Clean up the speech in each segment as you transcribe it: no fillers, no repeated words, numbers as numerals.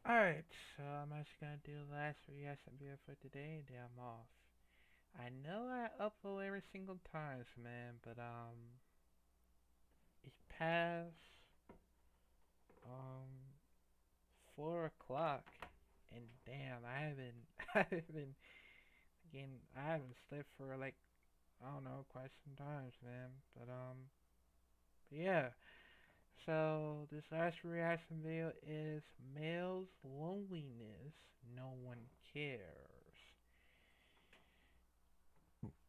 Alright, so I'm actually gonna do the last reaction video for today, and then I'm off. I know I upload every single time, man, but it's past um 4 o'clock, and damn, I haven't, I haven't slept for like I don't know, quite some times, man. But yeah. So this last reaction video is male's loneliness. No one cares.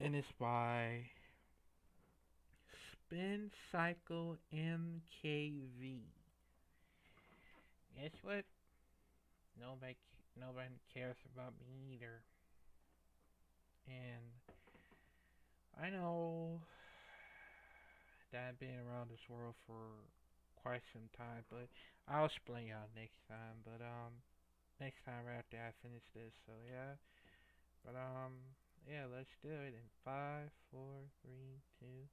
And it's by Spin Cycle MKV. Guess what? Nobody, nobody cares about me either. And I know that I've been around this world for quite some time, but I'll explain y'all next time. But next time right after I finish this. So yeah. But yeah, let's do it in five, four, three, two.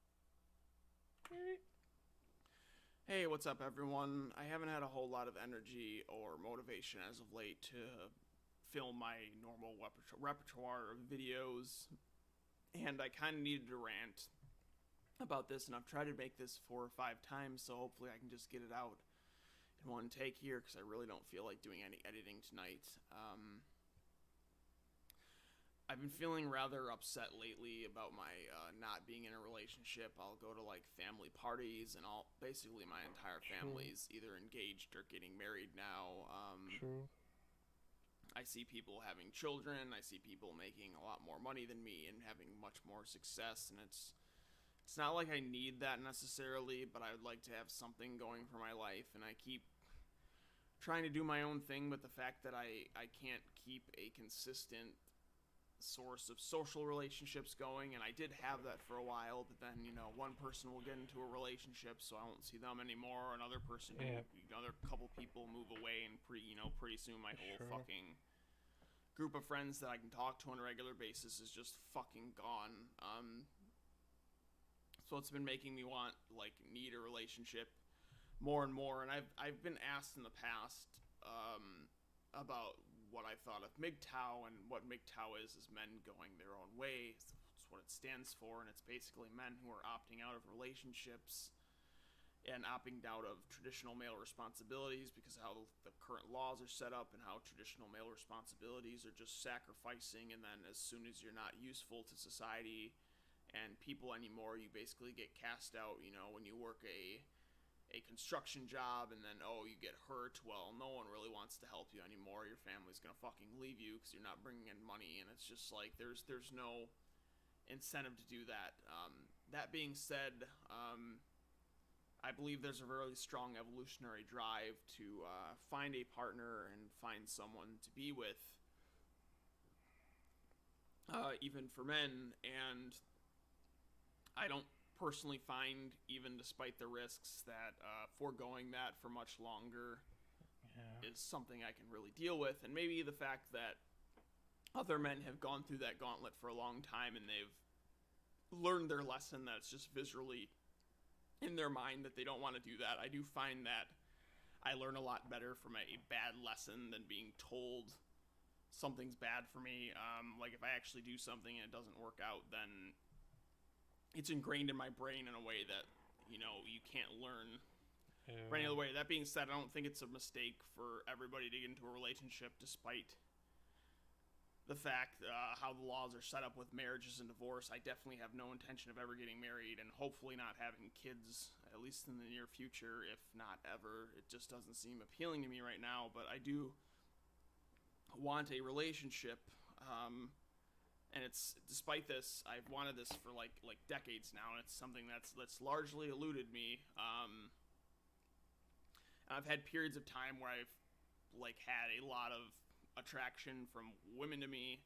Hey, what's up, everyone? I haven't had a whole lot of energy or motivation as of late to film my normal repertoire of videos, and I kind of needed to rant about this, and I've tried to make this 4 or 5 times, so hopefully I can just get it out in one take here, because I really don't feel like doing any editing tonight. I've been feeling rather upset lately about my not being in a relationship. I'll go to like family parties, and all basically my entire True, family's either engaged or getting married now. true. I see people having children. I see people making a lot more money than me and having much more success, and it's not like I need that necessarily, but I would like to have something going for my life, and I keep trying to do my own thing, but the fact that I can't keep a consistent source of social relationships going, and I did have that for a while, but then one person will get into a relationship, so I won't see them anymore. Yeah, Another couple people move away, and pretty soon my that's whole true. fucking group of friends that I can talk to on a regular basis is just fucking gone. So it's been making me want like need a relationship more and more, and I've been asked in the past about what I thought of MGTOW, and what MGTOW is men going their own way. It's what it stands for, and it's basically men who are opting out of relationships and opting out of traditional male responsibilities because of how the current laws are set up, and how traditional male responsibilities are just sacrificing, and then as soon as you're not useful to society and people anymore, you basically get cast out. When you work a construction job, and then you get hurt, well, no one really wants to help you anymore. Your family's gonna fucking leave you because you're not bringing in money, and it's just like there's no incentive to do that. That being said, I believe there's a really strong evolutionary drive to find a partner and find someone to be with, even for men. And I don't personally find, even despite the risks, that foregoing that for much longer Yeah, is something I can really deal with. And maybe the fact that other men have gone through that gauntlet for a long time, and they've learned their lesson, that it's just visually in their mind that they don't want to do that. I do find that I learn a lot better from a bad lesson than being told something's bad for me. Like if I actually do something and it doesn't work out, then it's ingrained in my brain in a way that you can't learn for any yeah, other way. That being said, I don't think it's a mistake for everybody to get into a relationship, despite the fact how the laws are set up with marriages and divorce. I definitely have no intention of ever getting married, and hopefully not having kids, at least in the near future, if not ever. It just doesn't seem appealing to me right now, but I do want a relationship. And it's despite this, I've wanted this for like decades now, and it's something that's largely eluded me. And I've had periods of time where I've like had a lot of attraction from women to me,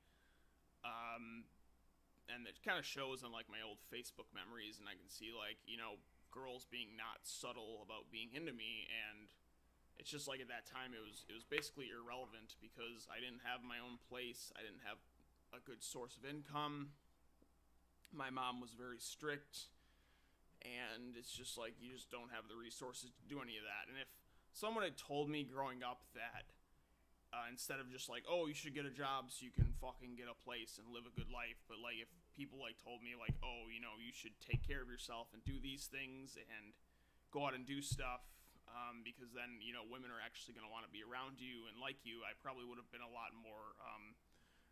um, and it kind of shows on like my old Facebook memories, and I can see like girls being not subtle about being into me, and it's just like at that time it was basically irrelevant because I didn't have my own place, I didn't have a good source of income. My mom was very strict, and it's just like you just don't have the resources to do any of that. And if someone had told me growing up that instead of just like, oh, you should get a job so you can fucking get a place and live a good life. But like, if people like told me like, oh, you know, you should take care of yourself and do these things and go out and do stuff, because then, you know, women are actually going to want to be around you and like you, I probably would have been a lot more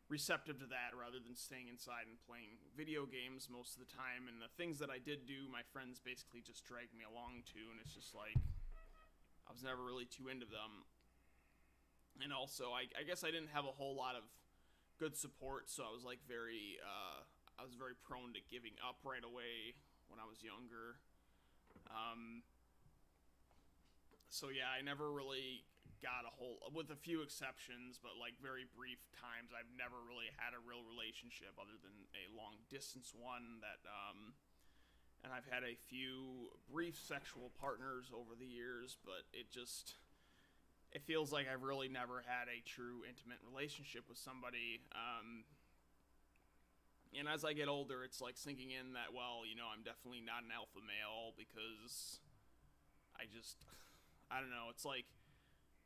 receptive to that rather than staying inside and playing video games most of the time. And the things that I did do, my friends basically just dragged me along to, and it's just like, I was never really too into them. And also, I guess I didn't have a whole lot of good support, so I was like I was very prone to giving up right away when I was younger. So yeah, I never really got a whole, with a few exceptions, but like very brief times, I've never really had a real relationship other than a long distance one that, and I've had a few brief sexual partners over the years, but it feels like I've really never had a true intimate relationship with somebody. And as I get older, it's like sinking in that, well, you know, I'm definitely not an alpha male because I don't know. It's like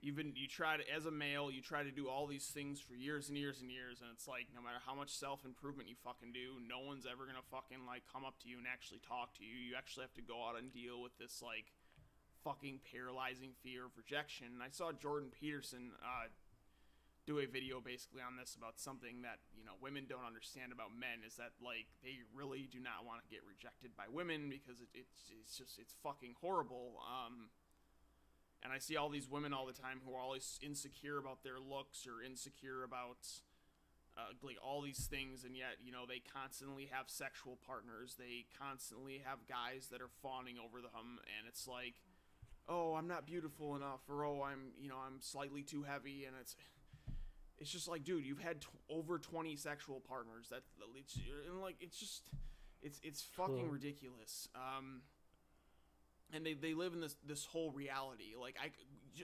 you try to, as a male, you try to do all these things for years and years and years, and it's like no matter how much self-improvement you fucking do, no one's ever gonna fucking like come up to you and actually talk to you. You actually have to go out and deal with this like fucking paralyzing fear of rejection. And I saw Jordan Peterson do a video basically on this about something that, you know, women don't understand about men, is that like they really do not want to get rejected by women because it's fucking horrible. And I see all these women all the time who are always insecure about their looks or insecure about like all these things, and yet, you know, they constantly have sexual partners, they constantly have guys that are fawning over them, and it's like, oh, I'm not beautiful enough, or oh, I'm slightly too heavy, and it's just like, dude, you've had over 20 sexual partners. It's fucking ridiculous. And they live in this whole reality. Like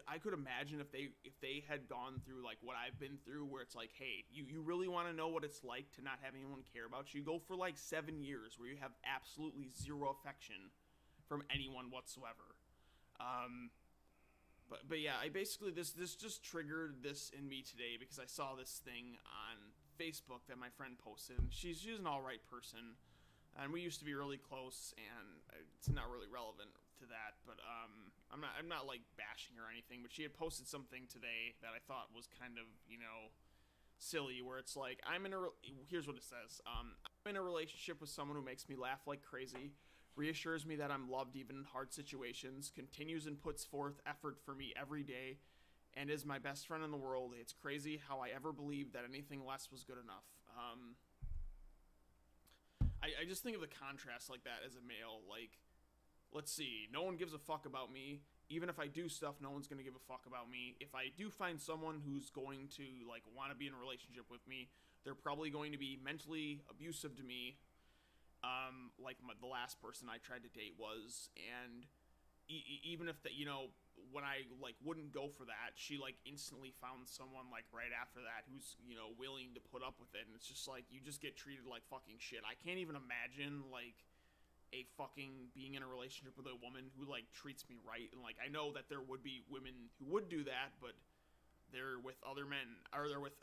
I could imagine if they had gone through like what I've been through, where it's like, hey, you really want to know what it's like to not have anyone care about you? Go for like 7 years where you have absolutely zero affection from anyone whatsoever. But yeah, I basically, this just triggered this in me today because I saw this thing on Facebook that my friend posted, and she's an alright person, and we used to be really close, and it's not really relevant to that, but I'm not like bashing her or anything, but she had posted something today that I thought was kind of, you know, silly, where it's like, here's what it says, I'm in a relationship with someone who makes me laugh like crazy, reassures me that I'm loved even in hard situations, continues and puts forth effort for me every day, and is my best friend in the world. It's crazy how I ever believed that anything less was good enough. I just think of the contrast like that as a male. Like, let's see, no one gives a fuck about me. Even if I do stuff, no one's going to give a fuck about me. If I do find someone who's going to, like, want to be in a relationship with me, they're probably going to be mentally abusive to me, like the last person I tried to date was, and even if that, you know, when I like wouldn't go for that, she like instantly found someone like right after that who's, you know, willing to put up with it, and it's just like you just get treated like fucking shit. I can't even imagine like a fucking being in a relationship with a woman who like treats me right, and like I know that there would be women who would do that, but they're with other men, or they're with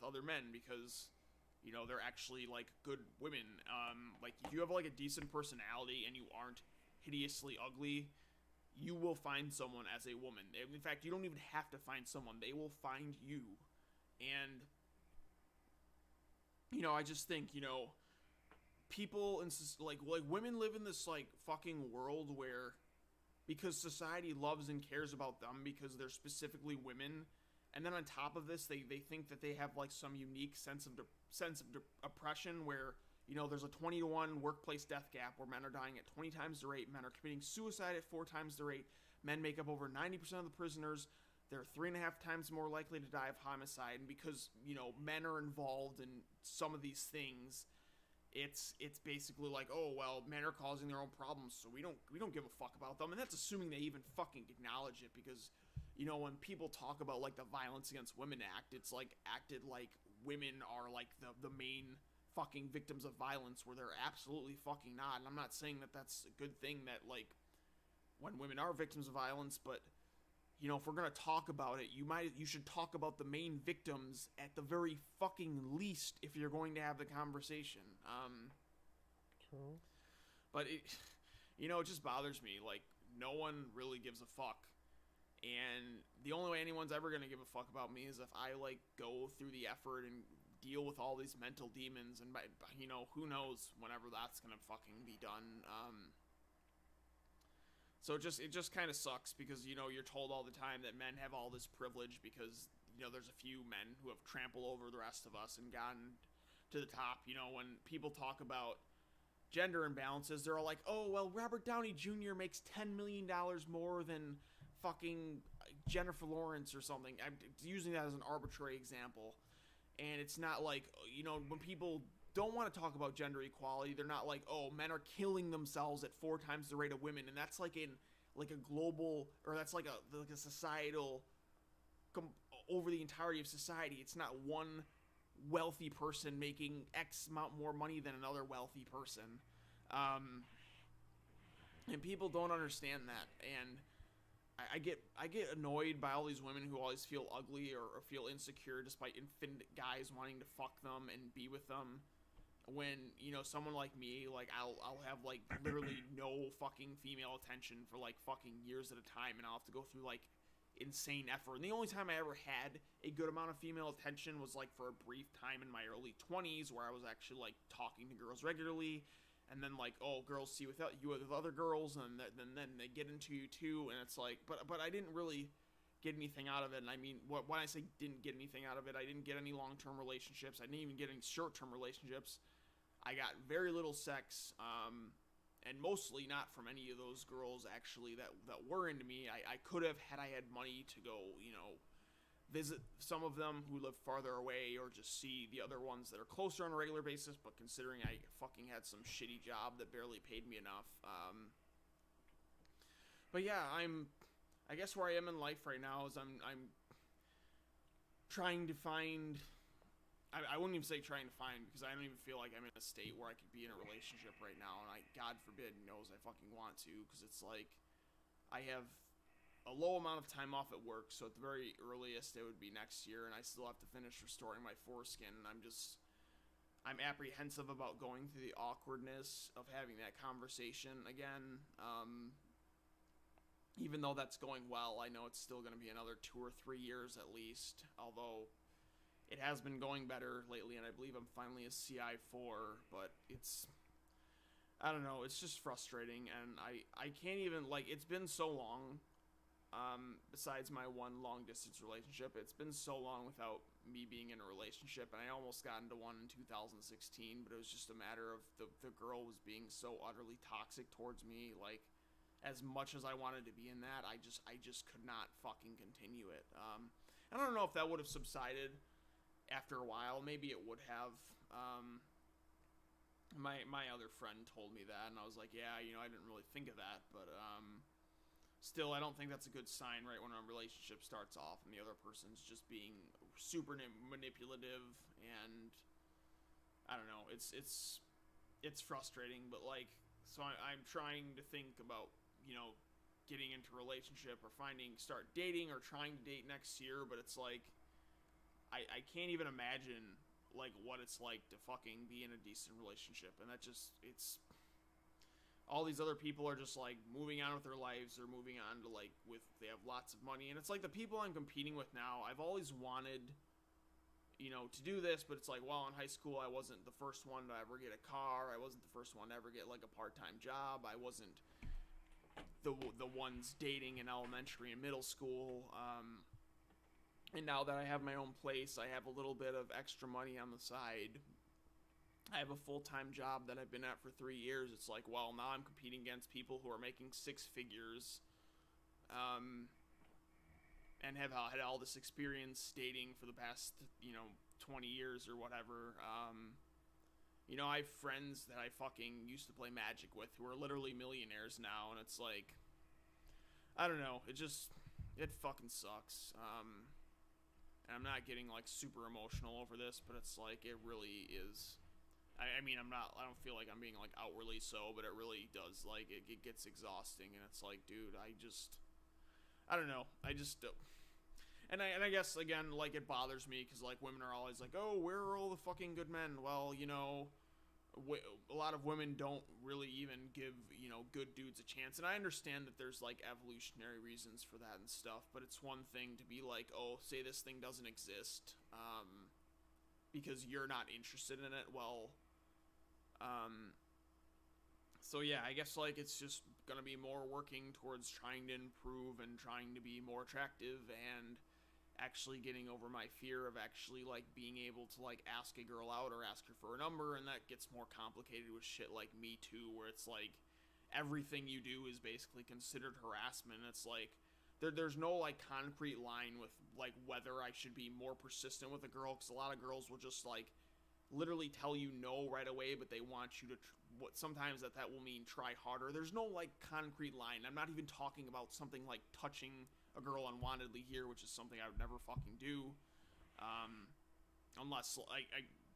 other men because, you know, they're actually like good women. Like if you have like a decent personality and you aren't hideously ugly, you will find someone as a woman. In fact, you don't even have to find someone, they will find you. And, you know, I just think, you know, people and like women live in this like fucking world where, because society loves and cares about them because they're specifically women, and then on top of this, they think that they have like some unique sense of oppression where, you know, there's a 20-to-1 workplace death gap where men are dying at 20 times the rate, men are committing suicide at 4 times the rate, men make up over 90% of the prisoners, they're 3.5 times more likely to die of homicide, and because, you know, men are involved in some of these things, it's basically like, oh well, men are causing their own problems, so we don't give a fuck about them, and that's assuming they even fucking acknowledge it, because, you know, when people talk about like the Violence Against Women Act, it's like acted like women are like the main fucking victims of violence, where they're absolutely fucking not. And I'm not saying that that's a good thing that like when women are victims of violence, but, if we're gonna talk about it, you should talk about the main victims at the very fucking least if you're going to have the conversation. True. But it just bothers me. Like, no one really gives a fuck. And the only way anyone's ever gonna give a fuck about me is if I like go through the effort and deal with all these mental demons. And who knows whenever that's gonna fucking be done. So it just kind of sucks because you're told all the time that men have all this privilege because there's a few men who have trampled over the rest of us and gotten to the top. When people talk about gender imbalances, they're all like, oh well, Robert Downey Jr. makes $10 million more than fucking Jennifer Lawrence or something. I'm using that as an arbitrary example, and it's not like when people don't want to talk about gender equality, they're not like, oh, men are killing themselves at 4 times the rate of women, and that's like a global, or that's like a societal over the entirety of society. It's not one wealthy person making X amount more money than another wealthy person, and people don't understand that. And I get annoyed by all these women who always feel ugly or feel insecure despite infinite guys wanting to fuck them and be with them. When someone like me, like I'll have like literally no fucking female attention for like fucking years at a time, and I'll have to go through like insane effort. And the only time I ever had a good amount of female attention was like for a brief time in my early 20s, where I was actually like talking to girls regularly, and then like, oh, girls see you with other girls, and then they get into you too, and it's like, but I didn't really get anything out of it. And I mean, when I say didn't get anything out of it, I didn't get any long-term relationships. I didn't even get any short-term relationships. I got very little sex, and mostly not from any of those girls actually that were into me. I could have, had I had money to go, visit some of them who live farther away, or just see the other ones that are closer on a regular basis. But considering I fucking had some shitty job that barely paid me enough, but yeah, I guess where I am in life right now is I'm trying to find. I wouldn't even say trying to find, because I don't even feel like I'm in a state where I could be in a relationship right now, and God forbid, knows I fucking want to, because it's like, I have a low amount of time off at work, so at the very earliest, it would be next year, and I still have to finish restoring my foreskin, and I'm apprehensive about going through the awkwardness of having that conversation again. Even though that's going well, I know it's still going to be another 2 or 3 years at least, although it has been going better lately, and I believe I'm finally a CI4, but I don't know, it's just frustrating, and I can't even, like, it's been so long, besides my one long-distance relationship, it's been so long without me being in a relationship, and I almost got into one in 2016, but it was just a matter of the girl was being so utterly toxic towards me, like, as much as I wanted to be in that, I just could not fucking continue it. I don't know if that would have subsided after a while. Maybe it would have. My other friend told me that, and I was like, yeah, I didn't really think of that, but still, I don't think that's a good sign right when a relationship starts off and the other person's just being super manipulative, and I don't know, it's frustrating. But like, so I'm trying to think about getting into a relationship or start dating or trying to date next year, but it's like, I can't even imagine like what it's like to fucking be in a decent relationship, and that just, it's all these other people are just like moving on with their lives, or moving on to like they have lots of money, and it's like the people I'm competing with now, I've always wanted to do this, but it's like, well, in high school I wasn't the first one to ever get a car, I wasn't the first one to ever get like a part-time job, I wasn't the ones dating in elementary and middle school, and now that I have my own place, I have a little bit of extra money on the side. I have a full-time job that I've been at for 3 years. It's like, well, now I'm competing against people who are making 6 figures, and have had all this experience dating for the past, 20 years or whatever. I have friends that I fucking used to play Magic with who are literally millionaires now, and it's like, I don't know, it fucking sucks. And I'm not getting like super emotional over this, but it's like, it really is. I mean, I don't feel like I'm being like outwardly so, but it really does, like, it gets exhausting, and it's like, dude, I I don't know. I just and I guess again, like, it bothers me because like women are always like, oh, where are all the fucking good men? Well, a lot of women don't really even give good dudes a chance, and I understand that there's like evolutionary reasons for that and stuff, but it's one thing to be like, oh, say this thing doesn't exist, because you're not interested in it. Well, um, so yeah, I guess like it's just gonna be more working towards trying to improve and trying to be more attractive and actually getting over my fear of actually like being able to like ask a girl out or ask her for a number, and that gets more complicated with shit like Me Too, where it's like everything you do is basically considered harassment. It's like there's no like concrete line with like whether I should be more persistent with a girl, because a lot of girls will just like literally tell you no right away, but they want you to what sometimes that will mean try harder. There's no like concrete line. I'm not even talking about something like touching a girl unwantedly here, which is something I would never fucking do, unless I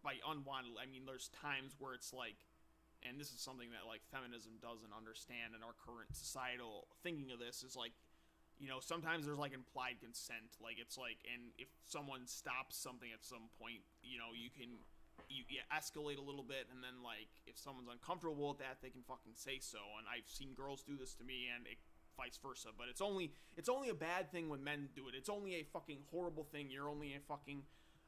by unwanted I mean there's times where it's like, and this is something that like feminism doesn't understand in our current societal thinking of this, is like, sometimes there's like implied consent, like it's like, and if someone stops something at some point, you can you escalate a little bit, and then like if someone's uncomfortable with that, they can fucking say so. And I've seen girls do this to me, and vice versa. But it's only a bad thing when men do it. It's only a fucking horrible thing. You're only a fucking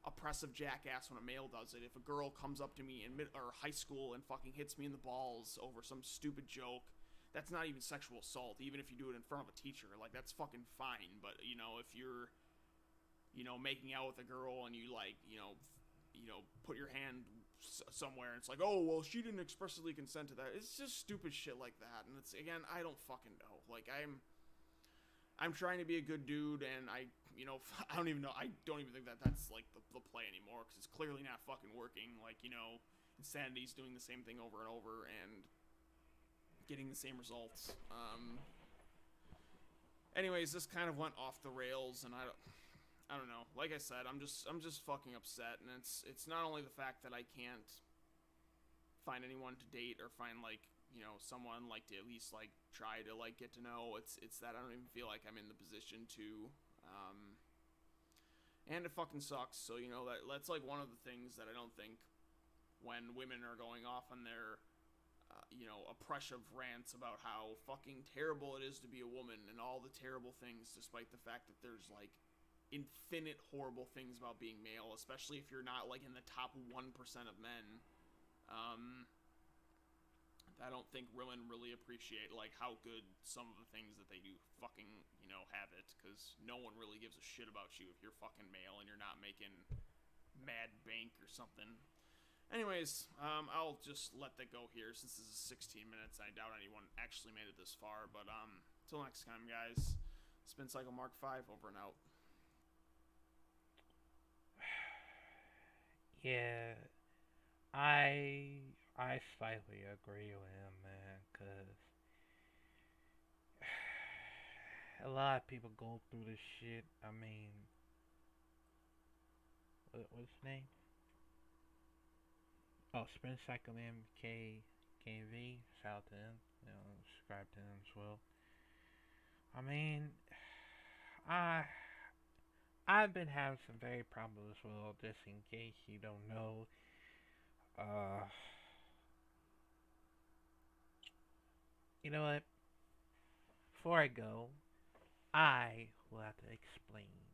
oppressive jackass when a male does it. If a girl comes up to me in high school and fucking hits me in the balls over some stupid joke, that's not even sexual assault. Even if you do it in front of a teacher, like, that's fucking fine. But if you're making out with a girl and you like put your hand somewhere, and it's like, oh well, she didn't expressly consent to that. It's just stupid shit like that. And it's, again, I don't fucking know. Like, I'm trying to be a good dude, and I don't even know. I don't even think that's like the play anymore, because it's clearly not fucking working. Like, Insanity's doing the same thing over and over and getting the same results. Anyways, this kind of went off the rails, and I don't know. Like I said, I'm just fucking upset, and it's not only the fact that I can't find anyone to date or find like someone like to at least like try to like get to know. It's that I don't even feel like I'm in the position to, and it fucking sucks. So that's like one of the things that I don't think, when women are going off on their oppressive rants about how fucking terrible it is to be a woman and all the terrible things, despite the fact that there's like infinite horrible things about being male, especially if you're not like in the top 1% of men. I don't think women really appreciate like how good some of the things that they do fucking have it, because no one really gives a shit about you if you're fucking male and you're not making mad bank or something. Anyways, I'll just let that go here, since this is 16 minutes. I doubt anyone actually made it this far, but till next time, guys. Spin Cycle Mark 5 over and out. Yeah, I slightly agree with him, man, cause a lot of people go through this shit. I mean, what's his name? Oh, Spin Cycle MKV. Shout out to him. Subscribe to him as well. I mean, I I've been having some very problems as well. Just in case you don't know, uh, you know what? Before I go, I will have to explain.